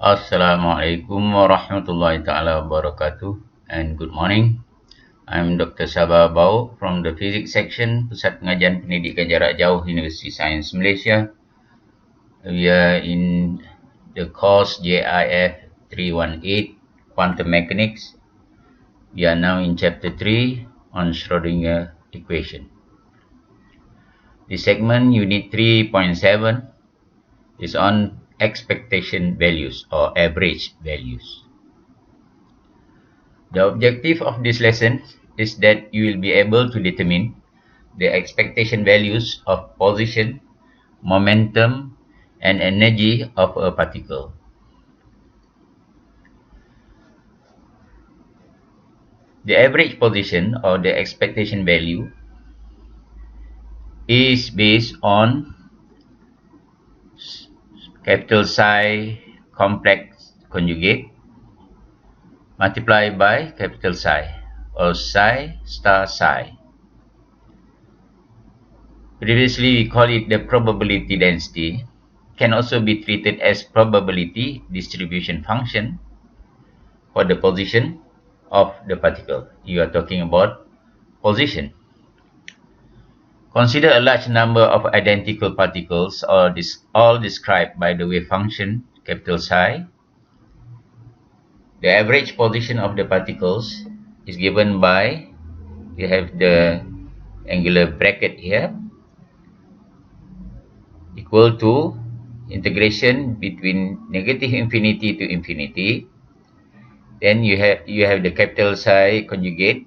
Assalamualaikum warahmatullahi taala wabarakatuh and good morning. I'm Dr. Sabah Bau from the Physics Section, Pusat Pengajian Pendidikan Jarak Jauh Universiti Sains Malaysia. We are in the course JIF 318 Quantum Mechanics. We are now in Chapter 3 on Schrödinger equation. The segment Unit 3.7 is on expectation values or average values. The objective of this lesson is that you will be able to determine the expectation values of position, momentum, and energy of a particle. The average position or the expectation value is based on capital psi complex conjugate multiplied by capital psi or psi star psi. Previously we call it the probability density, can also be treated as probability distribution function for the position of the particle. You are talking about position. Consider a large number of identical particles all described by the wave function capital psi. The average position of the particles is given by, you have the angular bracket here, equal to integration between negative infinity to infinity. Then you have the capital psi conjugate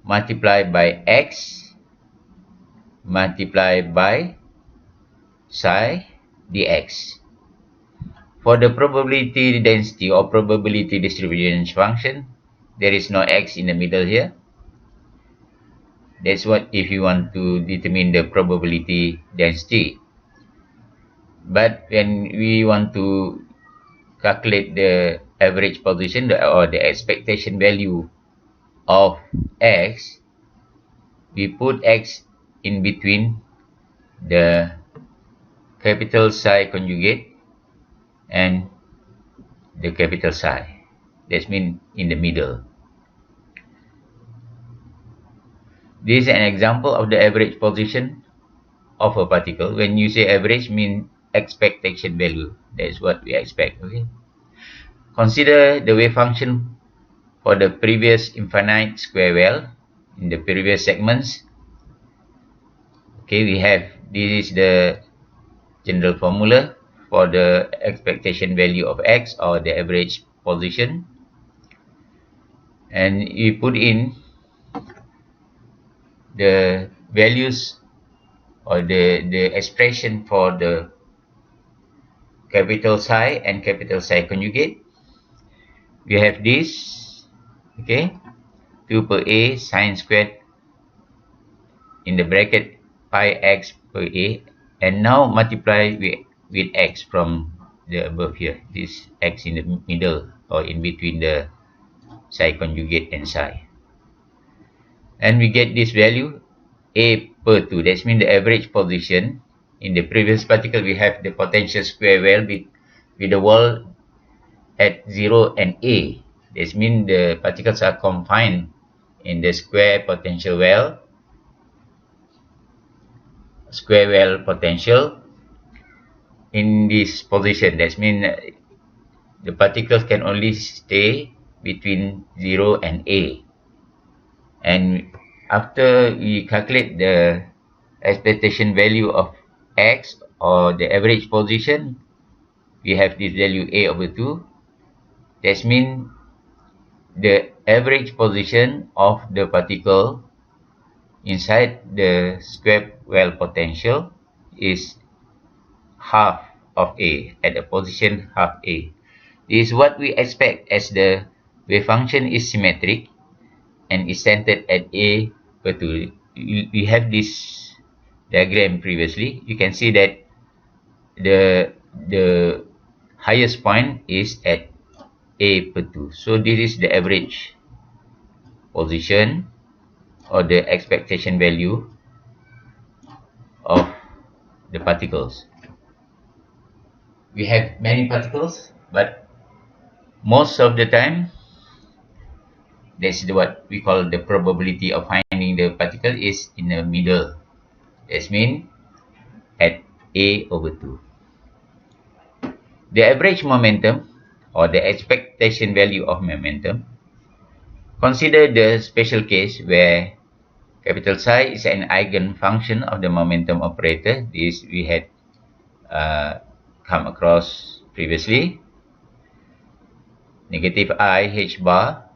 multiplied by x multiplied by psi dx. For the probability density or probability distribution function, there is no x in the middle here. That's what if you want to determine the probability density. But when we want to calculate the average position or the expectation value of x, we put x in between the capital psi conjugate and the capital psi. That means in the middle. This is an example of the average position of a particle. When you say average, mean expectation value. That is what we expect. Okay. Consider the wave function for the previous infinite square well in the previous segments. Okay, we have, this is the general formula for the expectation value of x or the average position, and we put in the values or the expression for the capital psi and capital psi conjugate. We have this, okay, 2 per a sine squared in the bracket pi x per a, and now multiply with x from the above here, this x in the middle or in between the psi conjugate and psi, and we get this value a per 2. That means the average position. In the previous particle we have the potential square well with the wall at 0 and a. That means the particles are confined in the square well potential in this position. That means the particles can only stay between 0 and a. And after we calculate the expectation value of x or the average position, we have this value a over 2. That means the average position of the particle inside the square well potential is half of a, at the position half a. This is what we expect as the wave function is symmetric and is centered at a per 2. We have this diagram previously. You can see that the highest point is at a per 2. So this is the average position or the expectation value of the particles. We have many particles But most of the time, that's what we call the probability of finding the particle is in the middle. That means at A/2. The average momentum or the expectation value of momentum. Consider the special case where capital psi is an eigenfunction of the momentum operator. This we had come across previously. Negative I h bar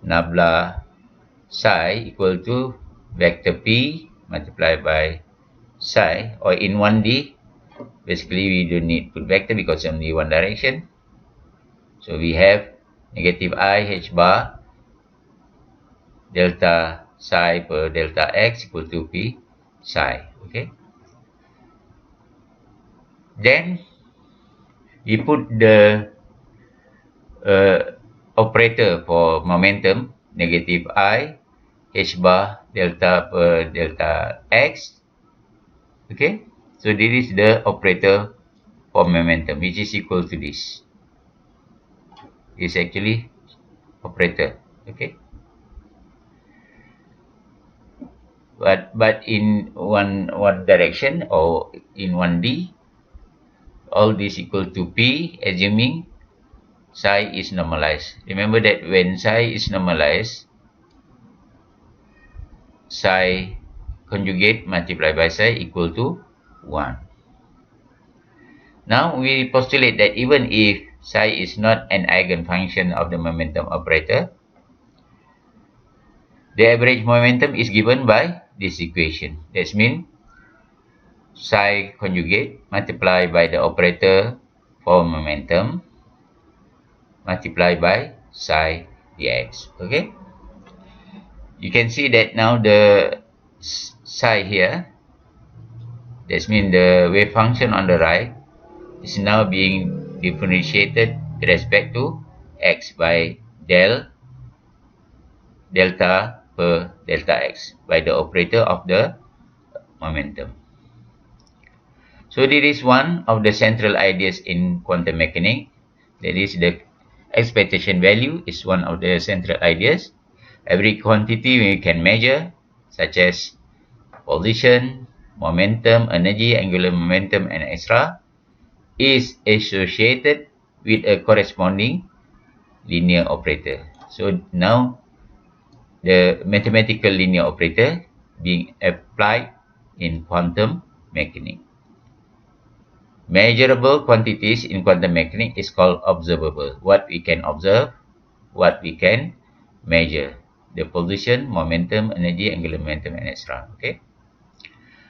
nabla psi equal to vector P multiplied by psi, or in 1D, basically we don't need put vector because only one direction. So we have negative I h bar delta psi per delta x equal to P psi. Okay. Then we put the operator for momentum, negative I h bar delta per delta x. Okay. So this is the operator for momentum, which is equal to this. Is actually operator. Okay. But in one direction or in 1D, all this equal to P, assuming psi is normalized. Remember that when psi is normalized, psi conjugate multiplied by psi equal to 1. Now we postulate that even if psi is not an eigenfunction of the momentum operator, the average momentum is given by this equation. That means psi conjugate multiplied by the operator for momentum multiplied by psi dx. Okay. You can see that now the psi here, that means the wave function on the right, is now being differentiated with respect to x by delta per delta x by the operator of the momentum. So this is one of the central ideas in quantum mechanics. That is, the expectation value is one of the central ideas. Every quantity we can measure, such as position, momentum, energy, angular momentum, and etc., is associated with a corresponding linear operator. So now the mathematical linear operator being applied in quantum mechanics. Measurable quantities in quantum mechanics is called observable. What we can observe, what we can measure. The position, momentum, energy, angular momentum, and etc. Okay.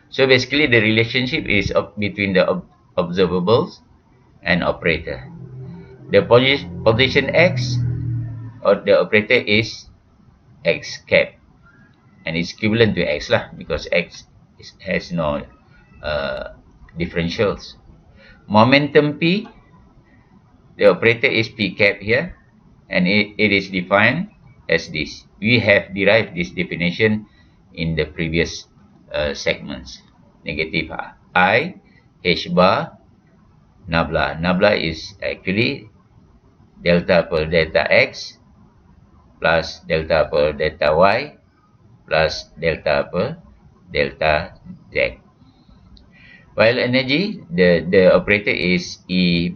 So basically the relationship is between the observables and operator. The position x or the operator is x cap, and it's equivalent to x lah, because x has no differentials. Momentum p, the operator is p cap here, and it is defined as this. We have derived this definition in the previous segments. Negative I h bar nabla. Nabla is actually delta per delta x plus delta per delta y plus delta per delta z. While energy, the operator is E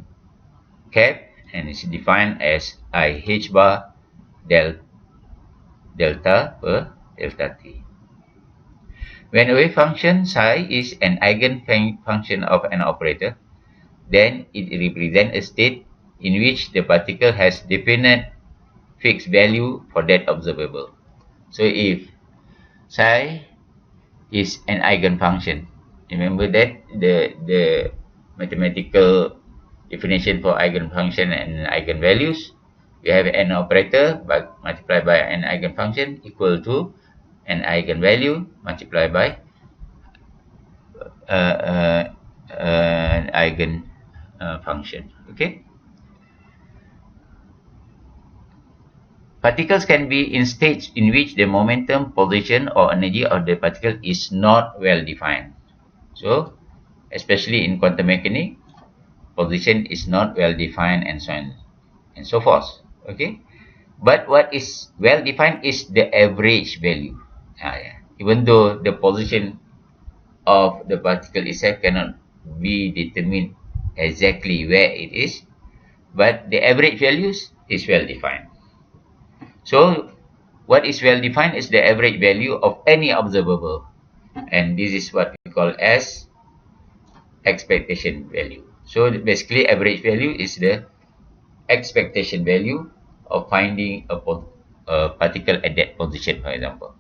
cap, and is defined as I h bar delta per delta t. When a wave function psi is an eigenfunction of an operator, then it represents a state in which the particle has definite fixed value for that observable. So if psi is an eigenfunction, remember that the mathematical definition for eigenfunction and eigenvalues, we have an operator but multiplied by an eigenfunction equal to an eigenvalue multiplied by an eigenfunction. Okay. Particles can be in states in which the momentum, position, or energy of the particle is not well defined. So, especially in quantum mechanics, position is not well defined, and so on and so forth. Okay, but what is well defined is the average value. Even though the position of the particle itself cannot be determined exactly where it is, but the average values is well defined. So what is well defined is the average value of any observable, and this is what we call as expectation value. So basically average value is the expectation value of finding a particle at that position, for example,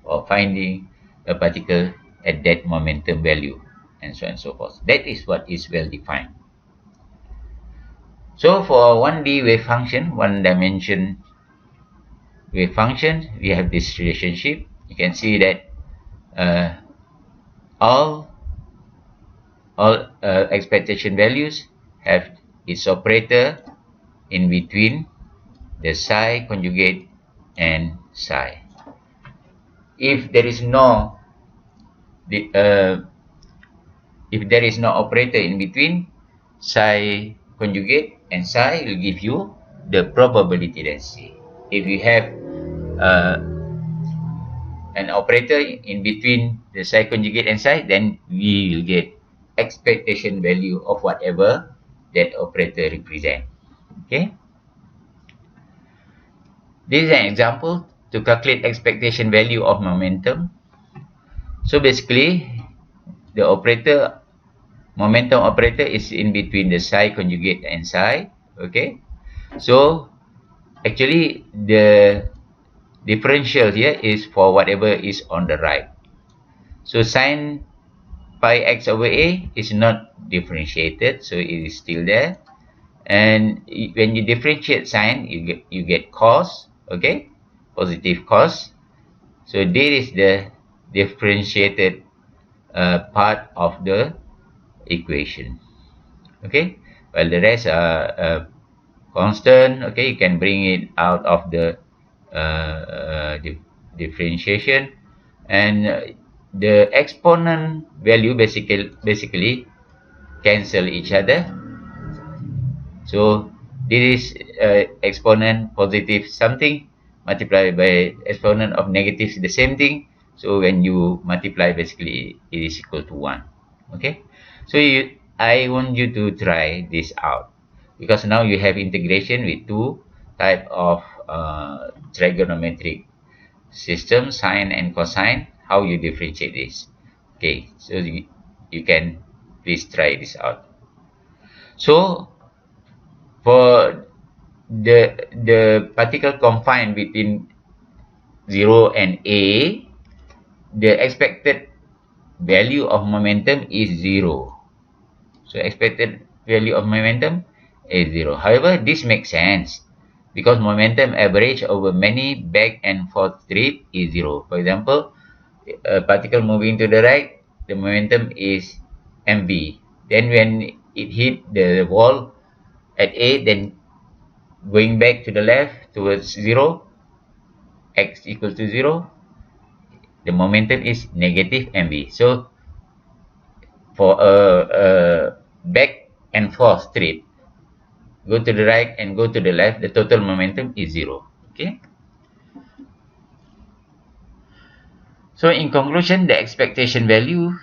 or finding a particle at that momentum value, and so on and so forth. That is what is well defined. So for 1D wave function, one dimension wave function, we have this relationship. You can see that all expectation values have its operator in between the psi conjugate and psi. If there is no operator in between psi conjugate and psi, will give you the probability density. If you have an operator in between the psi conjugate and psi, then we will get expectation value of whatever that operator represent. Okay, this is an example to calculate expectation value of momentum. So basically the momentum operator is in between the psi conjugate and psi. Okay, so actually the differential here is for whatever is on the right. So sine pi x over a is not differentiated, so it is still there. And when you differentiate sine, you get cos. Okay, positive cos. So this is the differentiated part of the equation. Okay, while the rest are constant. Okay, you can bring it out of the differentiation, and the exponent value basically cancel each other. So this is exponent positive something multiplied by exponent of negative the same thing. So when you multiply, basically it is equal to 1. Okay, so I want you to try this out, because now you have integration with two type of trigonometric system, sine and cosine. How you differentiate this? Okay, so you can please try this out. So for the particle confined between 0 and a, the expected value of momentum is 0. So expected value of momentum is 0. However, this makes sense because momentum average over many back and forth trip is 0. For example, a particle moving to the right, the momentum is mv. Then when it hit the wall at A, then going back to the left towards 0, x equal to 0, the momentum is negative mv. So for a back and forth trip, go to the right and go to the left, the total momentum is 0. Okay. So in conclusion, the expectation values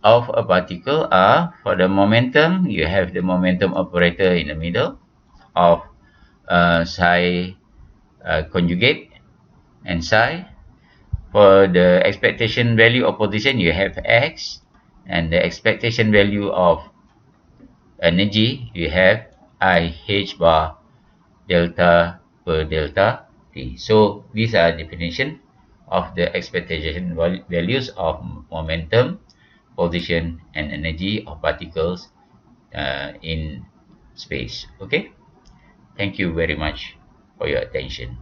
of a particle are, for the momentum, you have the momentum operator in the middle of psi conjugate and psi. For the expectation value of position, you have x, and the expectation value of energy, you have I h bar delta per delta t. So these are definition of the expectation values of momentum, position, and energy of particles in space. Okay, thank you very much for your attention.